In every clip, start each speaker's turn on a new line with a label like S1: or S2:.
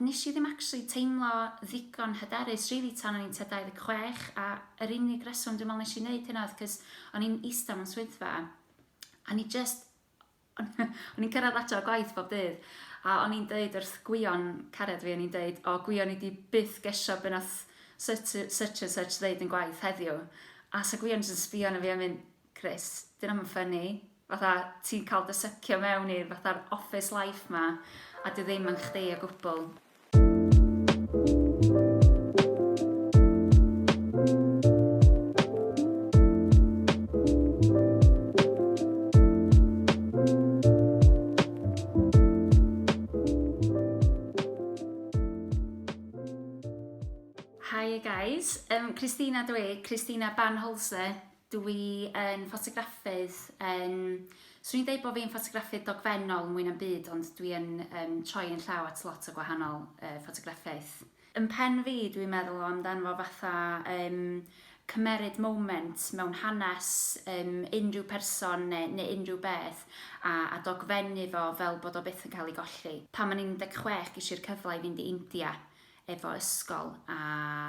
S1: Nes i ddim actually teimlo ddigon hyderus really tan o'n i'n tua 26 a yr unig reswm dwi'n meddwl nes i wneud hynna cos o'n i'n eistedd mewn swyddfa a o'n i'n cyrraedd adre o gwaith bob dydd a o'n i'n deud wrth Gwion cariad fi, o'n i'n deud o Gwion i di byth gesio be nath such and such ddeud yn gwaith heddiw a sa Gwion jyst yn sbio arno fi a mynd Chris, dyna ma'n ffynnu fatha ti'n cael dy sycio mewn i'r fatha'r office life ma a dy ddim yn chdi o gwbl. Hi guys, Kristina Kristina Banholzer, dwi yn ffotograffydd. Swn i'n deud bod fi'n ffotograffydd dogfennol mwy na'n byd, ond dwi yn troi yn llaw at lot o gwahanol ffotograffaeth. Yn pen fi, dwi'n meddwl amdano fo fatha cymeryd moment mewn hanes unrhyw person neu unrhyw beth a dogfennu fo fel bod o byth yn cael ei golli. Pan o'n i'n 16 ges i'r cyfle i fynd i India efo ysgol a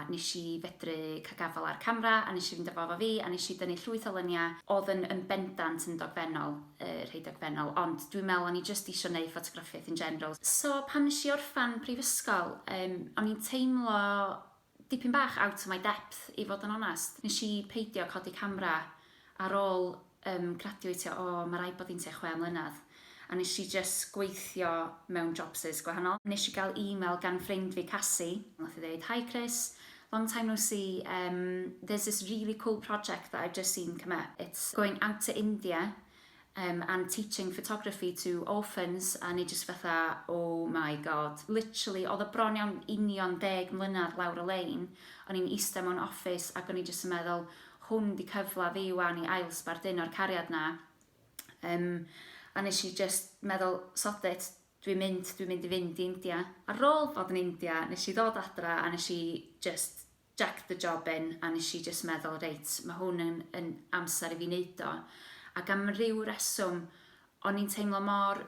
S1: nes i fedru cael gafal ar camera a nes i fynd efo fi a nes i dynnu llwyth o lyniau oedd yn bendant yn dogfennol, rhai dogfennol, ond dwi'n meddwl o'n i just eisiau gwneud ffotograffiaeth in general. So pan nes i orffan prifysgol, o'n i'n teimlo dipyn bach out of my depth i fod yn onest. Nes i peidio codi camera ar ôl graduatio, mae rhaid bod hi'n tua 6 mlynedd. A nes i just gweithio mewn jobses gwahanol. Nes i gael email gan ffrind fi Cassie. Nath i ddeud, hi Chris, long time no see. There's this really cool project that I've just seen come up. It's going out to India and teaching photography to orphans. A ni just fatha, oh my god. Literally, oedd y bron iawn union 10 mlynedd lawr y lein. O'n i'n eistedd mewn office ac o'n i just yn meddwl, hwn di cyfla fi wan i ail sbardun o'r cariad na. A nes i just meddwl, sod it, dwi'n mynd i fynd i India. Ar ôl fod yn India, nes i ddod adra a nes i just jack the job in a nes i just meddwl, reit, mae hwn yn amser i fi wneud o. Ac am ryw reswm, o'n i'n teimlo mor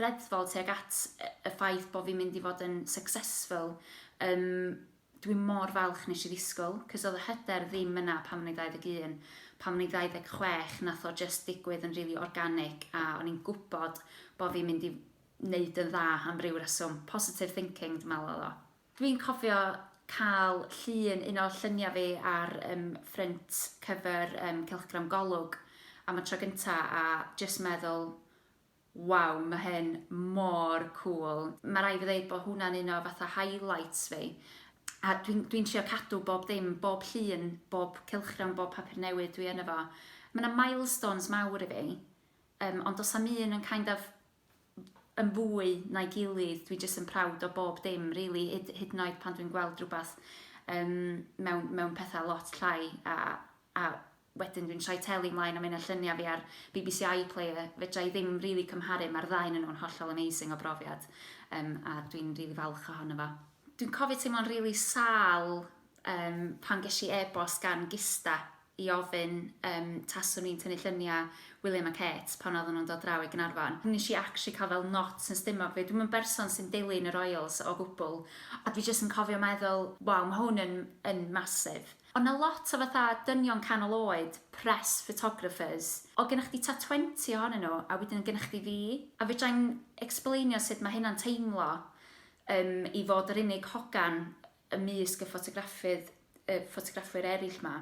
S1: reddfol tuag at y ffaith bod fi'n mynd i fod yn successful. Dwi'n mor falch nes i ddisgwyl, cos oedd y hyder ddim yna pan o'n i 21. Pan o'n i 26, nath o just digwydd yn really organic a o'n i'n gwybod bod fi'n mynd i wneud yn dda am ryw reswm. Positive thinking, dwi'n meddwl o. Dwi'n cofio cael llun un o lluniau fi ar ffrynt cyfer cylchgram golwg am y tro gynta a just meddwl, waw, mae hyn mor cool. Mae rhaid fi ddeud bod hwnna'n un o fatha highlights fi. A dwi'n trio cadw bob dim, bob llun, bob cylchgrawn, bob papur newydd dwi yn efo. Mae yna milestones mawr i fi, ond os am un yn kind of yn fwy na'i gilydd, dwi jyst yn proud o bob dim, really, hyd yn oed pan dwi'n gweld rhywbeth mewn pethau lot llai a wedyn dwi'n siarad teli ymlaen am un o lluniau fi ar BBC iPlayer, fedra i ddim really cymharu, mae'r ddau yn nhw'n hollol amazing o brofiad a dwi'n really falch ohono fo. Dwi'n cofio teimlo'n really sal pan ges i e-bost gan Gista i ofyn taswn i'n tynnu lluniau William a Kate pan oedden nhw'n dod draw i Gaernarfon. Nes i actually cael fel not yn stumog fi. Dwi'n yn berson sy'n dilyn y Royals o gwbl a dwi jyst yn cofio meddwl, waw, mae hwn yn massive. Ond na lot o fatha dynion canol oed, press photographers, o gennych chi ta 20 ohonyn nhw a wedyn gennych chi fi. A fedrai'n explainio sut mae hynna'n teimlo i fod yr unig hogan ymysg y ffotograffwyr eraill ma.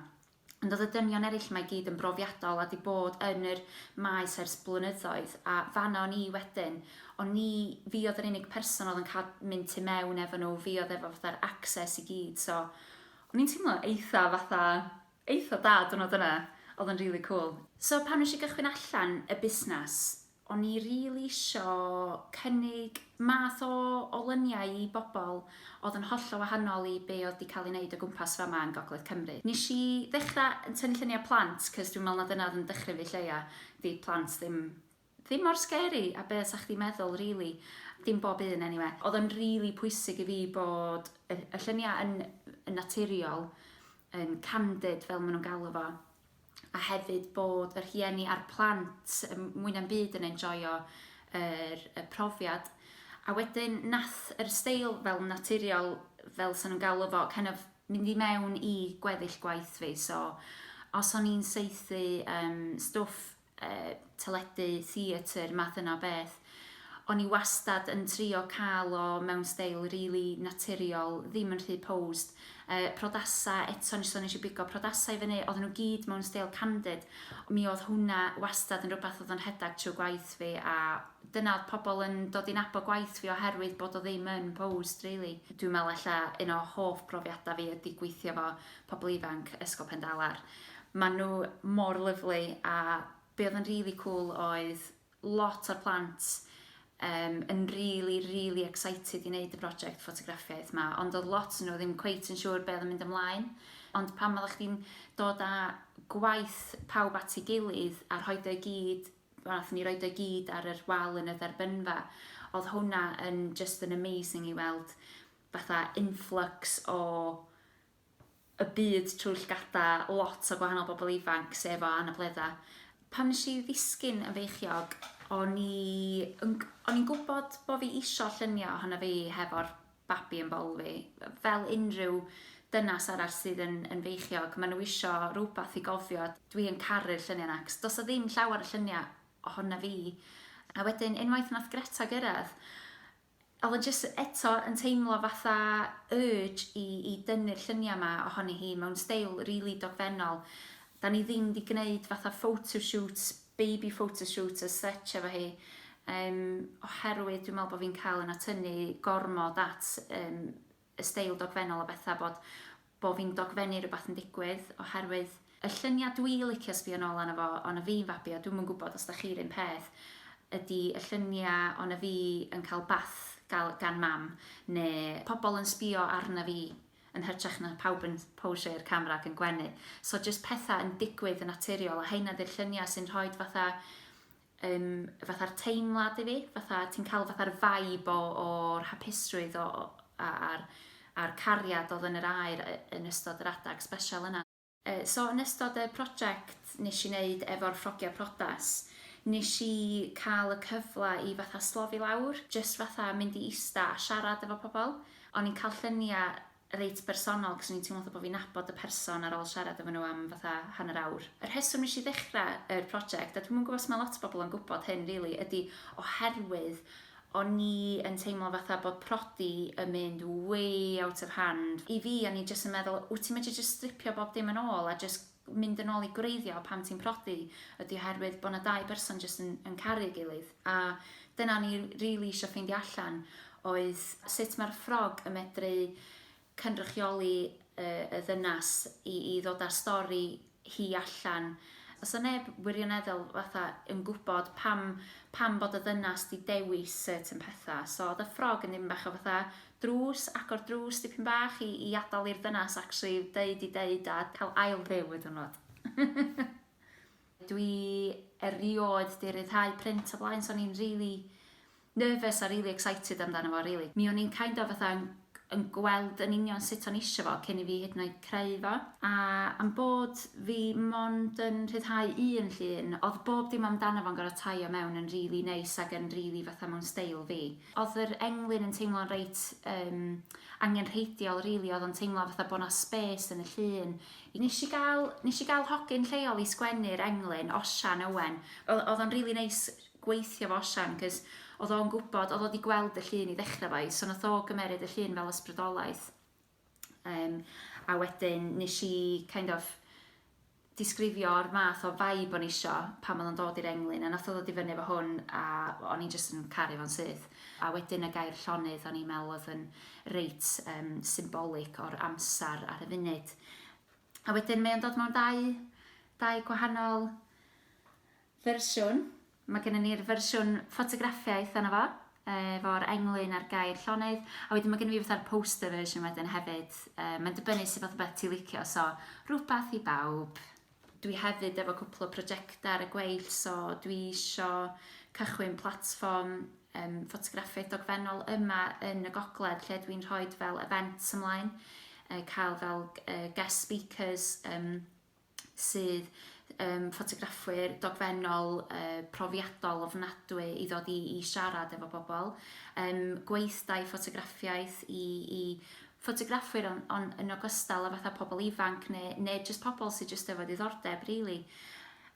S1: Ond oedd y dynion eraill ma i gyd yn brofiadol a di bod yn yr maes ers blynyddoedd a fanna o'n i wedyn, fi oedd yr unig person oedd yn cael mynd tu mewn efo nhw, fi oedd efo fatha'r access i gyd, so o'n i'n teimlo eitha da dwrnod yna, oedd yn really cool. So pan nes i gychwyn allan y busnes, o'n i really isio cynnig math o lyniau i bobl oedd yn hollol wahanol i be oedd wedi cael ei wneud o gwmpas fama yn Gogledd Cymru. Nes i ddechrau yn tynnu lluniau plant, cos dwi'n meddwl na dyna oedd yn dechrau fi lleia, di plant ddim mor scary a be sa chdi meddwl, really. Dim bob un, anyway. Oedd yn really pwysig i fi bod y lluniau yn naturiol, yn candid fel maen nhw'n galw fo, a hefyd bod yr rhieni a'r plant mwy na'n byd yn enjoyo y profiad. A wedyn nath yr steil fel naturiol, fel sy'n nhw'n galw fo, kind of mynd i mewn i gweddill gwaith fi. So, os o'n i'n saethu stwff, teledu, theatr, math yna beth, o'n i wastad yn trio cael o mewn steil really naturiol, ddim yn rhy posed. Prodasa, eto nes i bigo prodasa i fyny, oedden nhw gyd mewn steil candid. Mi oedd hwnna wastad yn rhywbeth oedd yn rhedeg trwy gwaith fi, a dyna oedd pobl yn dod i'n abo gwaith fi oherwydd bod o ddim yn posed, really. Dwi'n meddwl allan un o hoff profiadau fi ydy gweithio fo pobl ifanc Ysgol Pendalar. Maen nhw mor lyflu, a be oedd yn really cool oedd lot o'r plant yn really excited i wneud y brosiect ffotograffiaeth yma, ond oedd lot yn nhw ddim cweit yn siŵr beth yn mynd ymlaen. Ond pan oeddech chdi'n dod â gwaith pawb at ei gilydd a rhoid o'i gyd, nath ni roed o'i gyd ar yr wal yn y dderbynfa, oedd hwnna yn just yn amazing i weld fatha influx o y byd trwy'r llgada, lot o gwahanol bobl ifanc sef o anabledda. Pan nes i ddisgyn yn feichiog, o'n i'n gwybod bod fi isio lluniau ohono fi hefo'r babi yn bol fi. Fel unrhyw dynas arall sydd yn feichiog, maen nhw isio rhywbeth i gofio. Dwi'n caru'r lluniau yna, cos does o ddim llawer y lluniau ohono fi. A wedyn, unwaith nath Greta gyrraedd, oedd yn just eto yn teimlo fatha urge i dynnu'r lluniau yma ohoni hi mewn steil really dogfennol. Da ni ddim di gwneud fatha photoshoots, baby photoshoots as such efo hi, oherwydd dwi'n meddwl bod fi'n cael yn atynnu gormod at y steil dogfennol o bethau, bod fi'n dogfennu rhywbeth yn digwydd, oherwydd y lluniau dwi'n licio sbio nôl arno fo, ond fi'n fabi, a dwi'n gwybod os da chi'r un peth, ydy y lluniau ond fi yn cael bath gan mam, neu pobl yn sbio arno fi yn hytrach na pawb yn posio'r camera ac yn gwenu. So just pethau yn digwydd yn naturiol, a heina di'r lluniau sy'n rhoi fatha'r teimlad i fi, fatha ti'n cael fatha'r vibe o'r hapusrwydd a'r cariad oedd yn yr air yn ystod yr adag special yna. So yn ystod y prosiect nes i wneud efo'r ffrogiau prodas, nes i cael y cyfle i fatha slofi lawr, just fatha mynd i ista a siarad efo pobl. O'n i'n cael lluniau reit bersonol, cos o'n i'n teimlo bod fi'n nabod y person ar ôl siarad efo nhw am fatha hanner awr. Yr rheswm nes i ddechrau y prosiect, a dwi'n gwybod os mae lot o bobl yn gwybod hyn, really, ydy oherwydd o'n i yn teimlo fatha bod prodi yn mynd way out of hand. I fi, o'n i just yn meddwl, wyt ti'n medru just stripio bob dim yn ôl a just mynd yn ôl i gwreiddio pam ti'n prodi, ydy oherwydd bod yna dau berson just yn caru'i gilydd. A dyna ni really eisiau ffeindio allan oedd sut mae'r ffrog yn medru cynrychioli y ddynas i ddod â'r stori hi allan. Os o neb wirioneddol fatha yn gwybod pam bod y ddynas di dewis certain pethau. So oedd y ffrog yn ddim bach o fatha drws, agor drws dipyn bach i adael i'r ddynas actually deud a cael ail ddew ydyn nhw. Dwi erioed di ryddhau print o blaen, so o'n i'n really nervous a really excited amdano fo, really. Mi o'n i'n kind of fatha yn gweld yn union sut o'n isio fo cyn i fi hyd yn oed creu fo. A am bod fi mond yn rhyddhau un llun, oedd bob dim amdano fo'n gorfod taio mewn yn really neis ac yn really fatha mewn steil fi. Oedd yr englyn yn teimlo'n reit angenrheidiol, really, oedd o'n teimlo fatha bod na space yn y llun. Nes i gael hogyn lleol i sgwennu'r englyn, Osian Owen. Oedd o'n really neis gweithio fo Osian, cos oedd o'n gwybod, oedd o wedi gweld y llun i ddechrau fo, so nath o gymeryd y llun fel ysbrydolaeth. A wedyn nes i kind of disgrifio'r math o vibe o'n isio pan oedd o'n dod i'r englyn, a nath o ddod i fyny efo hwn, a o'n i just yn caru fo'n syth. A wedyn y gair llonydd o'n i'n meddwl oedd yn reit symbolic o'r amser ar y funud. A wedyn mae o'n dod mewn dau gwahanol fersiwn. Mae gennym ni'r fersiwn ffotograffiaeth yna fo, efo'r englyn a'r gair llonydd, a wedyn mae gennym fi fatha'r poster version wedyn hefyd. Mae'n dibynnu sydd fath o beth ti'n licio, so rhywbeth i bawb. Dwi hefyd efo cwpl o prosiectau ar y gweill, so dwi isio cychwyn platfform ffotograffiaeth dogfennol yma yn y Gogledd, lle dwi'n rhoi fel events ymlaen, cael fel guest speakers sydd ffotograffwyr dogfennol, profiadol ofnadwy i ddod i siarad efo bobl. Gweithdai ffotograffiaeth i ffotograffwyr yn ogystal a fatha pobl ifanc neu jyst pobl sydd jyst efo diddordeb, really.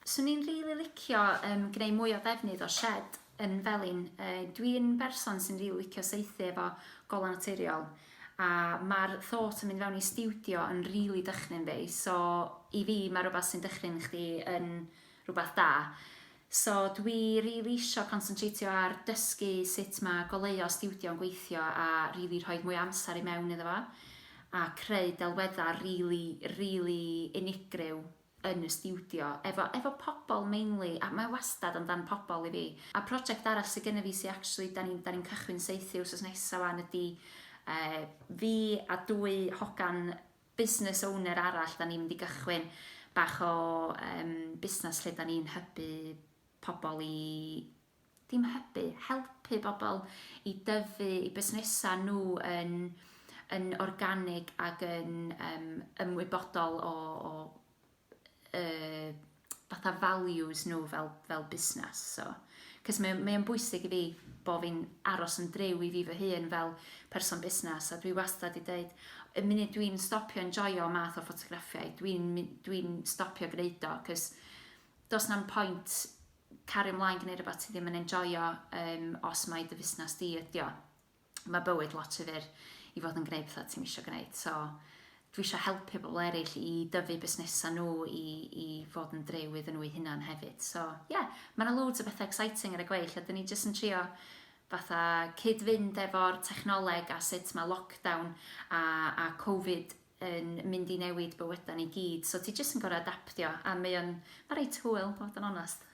S1: So ni'n really licio gwneud mwy o ddefnydd o shed yn felyn. Dwi'n berson sy'n really licio saethu efo gola naturiol. A mae'r thought yn mynd fewn i studio yn really dychryn fi. So i fi mae rhywbeth sy'n dychryn chdi yn rhywbeth da. So dwi really isio concentratio ar dysgu sut mae goleuo studio yn gweithio a really rhoi mwy amser i mewn iddo fo. A creu delweddau really unigryw yn y studio, efo pobl mainly, a mae wastad amdan pobl i fi. A prosiect arall sydd gennym fi sy'n actually, da ni'n cychwyn saethu wrth nesaf wan ydi fi a 2 hogan business owner arall, da ni'n mynd i gychwyn bach o busnes lle da ni'n hybu pobl helpu bobl i dyfu i busnesau nhw yn organig ac yn ymwybodol o fatha values nhw fel busnes. So, cos mae'n bwysig i fi bod fi'n aros yn driw i fi fy hun fel person busnes, a dwi wastad i dweud, y munud dwi'n stopio enjoyo math o ffotograffiau, dwi'n stopio gwneud o, cos does na'n pwynt cario ymlaen gwneud rhywbeth ti ddim yn enjoyo os mae dy fusnes di ydi o. Mae bywyd lot yfir i fod yn gwneud bethau ti'n eisiau gwneud. So, dwi eisiau helpu bobl eraill i dyfu busnesau nhw i fod yn driw iddyn nhw eu hunan hefyd. So, mae yna loads o bethau exciting ar y gweill, a dyn ni jyst yn trio fatha cyd-fynd efo'r technoleg a sut mae lockdown a Covid yn mynd i newid bywydau ni gyd. So, ti jyst yn gorau adaptio, a mae reit hwyl, bod yn onest.